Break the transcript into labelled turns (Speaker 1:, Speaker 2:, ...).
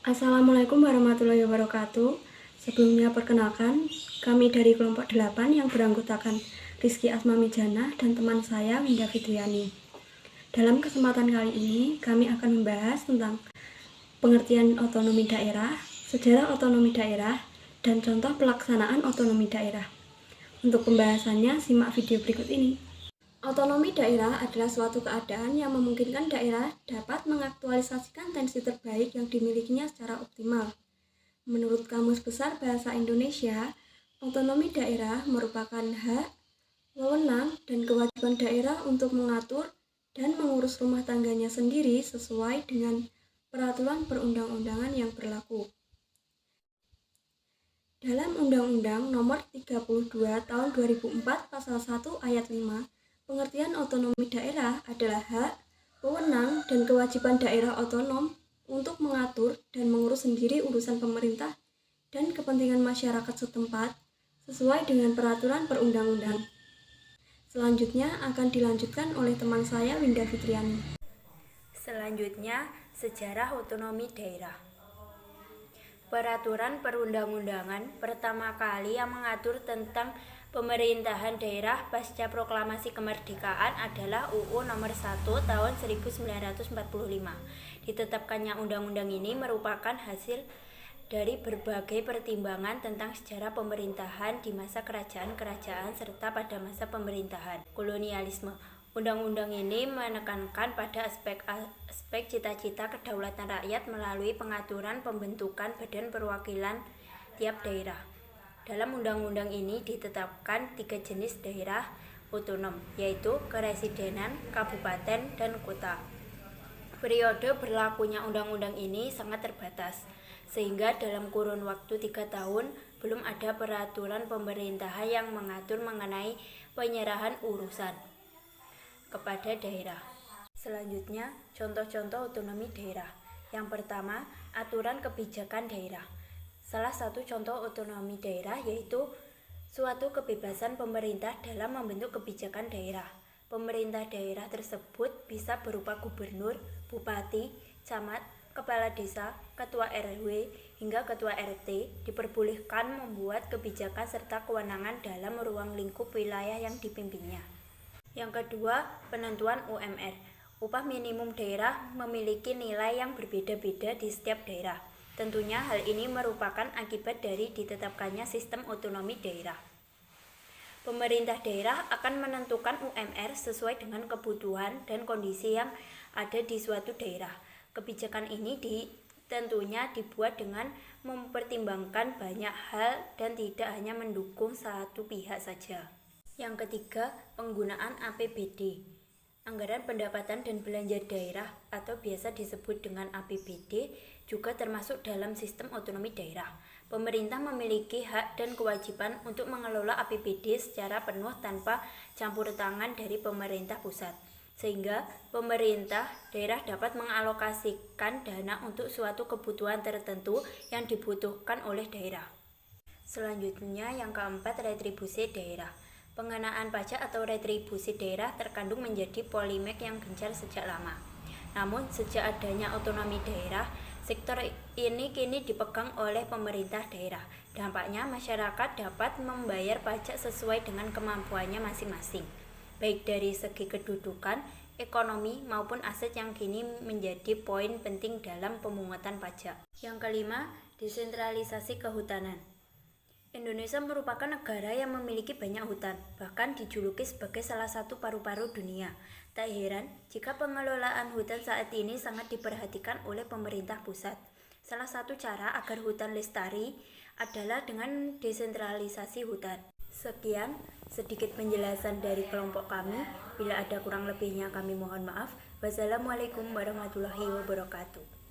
Speaker 1: Assalamualaikum warahmatullahi wabarakatuh. Sebelumnya perkenalkan, kami dari kelompok 8 yang beranggotakan Rizky Asmamijana dan teman saya Winda Fitriani. Dalam kesempatan kali ini, kami akan membahas tentang pengertian otonomi daerah, sejarah otonomi daerah, dan contoh pelaksanaan otonomi daerah. Untuk pembahasannya, simak video berikut ini. Otonomi daerah adalah suatu keadaan yang memungkinkan daerah dapat mengaktualisasikan tensi terbaik yang dimilikinya secara optimal. Menurut Kamus Besar Bahasa Indonesia, otonomi daerah merupakan hak, wewenang, dan kewajiban daerah untuk mengatur dan mengurus rumah tangganya sendiri sesuai dengan peraturan perundang-undangan yang berlaku. Dalam Undang-Undang Nomor 32 Tahun 2004 Pasal 1 Ayat 5, pengertian otonomi daerah adalah hak, wewenang, dan kewajiban daerah otonom untuk mengatur dan mengurus sendiri urusan pemerintah dan kepentingan masyarakat setempat sesuai dengan peraturan perundang-undang. Selanjutnya akan dilanjutkan oleh teman saya Winda Fitriani.
Speaker 2: Selanjutnya, sejarah otonomi daerah. Peraturan perundang-undangan pertama kali yang mengatur tentang pemerintahan daerah pasca proklamasi kemerdekaan adalah UU Nomor 1 Tahun 1945. Ditetapkannya undang-undang ini merupakan hasil dari berbagai pertimbangan tentang sejarah pemerintahan di masa kerajaan-kerajaan serta pada masa pemerintahan kolonialisme. Undang-undang ini menekankan pada aspek cita-cita kedaulatan rakyat melalui pengaturan pembentukan badan perwakilan tiap daerah. Dalam undang-undang ini ditetapkan 3 jenis daerah otonom, yaitu keresidenan, kabupaten, dan kota. Periode berlakunya undang-undang ini sangat terbatas, sehingga dalam kurun waktu 3 tahun belum ada peraturan pemerintahan yang mengatur mengenai penyerahan urusan kepada daerah. Selanjutnya, contoh-contoh otonomi daerah. Yang pertama, aturan kebijakan daerah. Salah satu contoh otonomi daerah yaitu suatu kebebasan pemerintah dalam membentuk kebijakan daerah. Pemerintah daerah tersebut bisa berupa gubernur, bupati, camat, kepala desa, ketua RW, hingga ketua RT diperbolehkan membuat kebijakan serta kewenangan dalam ruang lingkup wilayah yang dipimpinnya. Yang kedua, penentuan UMR. Upah minimum daerah memiliki nilai yang berbeda-beda di setiap daerah. Tentunya hal ini merupakan akibat dari ditetapkannya sistem otonomi daerah. Pemerintah daerah akan menentukan UMR sesuai dengan kebutuhan dan kondisi yang ada di suatu daerah. Kebijakan ini tentunya dibuat dengan mempertimbangkan banyak hal dan tidak hanya mendukung satu pihak saja. Yang ketiga, penggunaan APBD. Anggaran pendapatan dan belanja daerah atau biasa disebut dengan APBD juga termasuk dalam sistem otonomi daerah. Pemerintah memiliki hak dan kewajiban untuk mengelola APBD secara penuh tanpa campur tangan dari pemerintah pusat, sehingga pemerintah daerah dapat mengalokasikan dana untuk suatu kebutuhan tertentu yang dibutuhkan oleh daerah. Selanjutnya, yang keempat, retribusi daerah. Pengenaan pajak atau retribusi daerah terkandung menjadi polemik yang gencar sejak lama. Namun, sejak adanya otonomi daerah, sektor ini kini dipegang oleh pemerintah daerah. Dampaknya, masyarakat dapat membayar pajak sesuai dengan kemampuannya masing-masing, baik dari segi kedudukan, ekonomi, maupun aset yang kini menjadi poin penting dalam pemungutan pajak. Yang kelima, desentralisasi kehutanan. Indonesia merupakan negara yang memiliki banyak hutan, bahkan dijuluki sebagai salah satu paru-paru dunia. Tak heran jika pengelolaan hutan saat ini sangat diperhatikan oleh pemerintah pusat. Salah satu cara agar hutan lestari adalah dengan desentralisasi hutan. Sekian sedikit penjelasan dari kelompok kami. Bila ada kurang lebihnya kami mohon maaf. Wassalamualaikum warahmatullahi wabarakatuh.